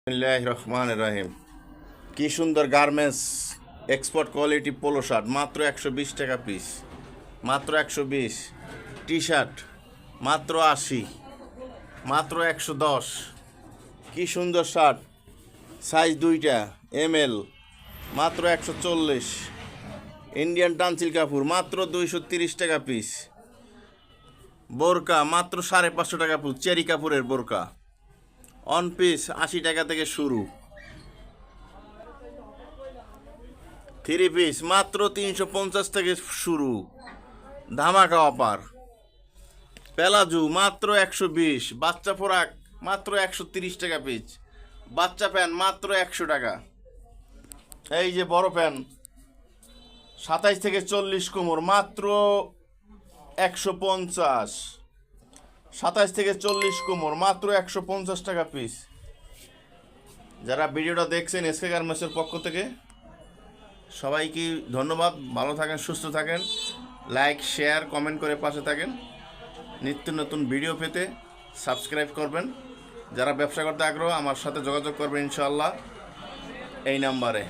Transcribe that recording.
বিসমিল্লাহির রহমানির রহিম। কি সুন্দর garments export quality polo shirt, মাত্র 120 টাকা পিস, মাত্র 120। টি শার্ট মাত্র 80, মাত্র 110। কি সুন্দর শার্ট, সাইজ 2টা ML, মাত্র 140। ইন্ডিয়ান টানসিল কাপড় মাত্র 230 টাকা পিস। বোরকা মাত্র 550 টাকা পিস, চেরি কাপড়ের বোরকা অন পিস 80 টাকা থেকে শুরু। 3 পিস মাত্র 350 থেকে শুরু, ধামাকা অফার। প্যালাজু মাত্র 120, বাচ্চা ফোরাক মাত্র 130 টাকা পিস, বাচ্চা প্যান্ট মাত্র 100 টাকা। এই যে বড় প্যান্ট 27 থেকে 40 কোমর, মাত্র 150। 27 থেকে 40 কোমর, মাত্র 150 টাকা পিস। যারা ভিডিওটা দেখছেন এসকে গার্মেন্টসের পক্ষ থেকে সবাইকে ধন্যবাদ। ভালো থাকেন, সুস্থ থাকেন, লাইক শেয়ার কমেন্ট করে পাশে থাকেন। নিত্য নতুন ভিডিও পেতে সাবস্ক্রাইব করবেন। যারা ব্যবসা করতে আগ্রহ আমার সাথে যোগাযোগ করবেন ইনশাআল্লাহ এই নাম্বারে।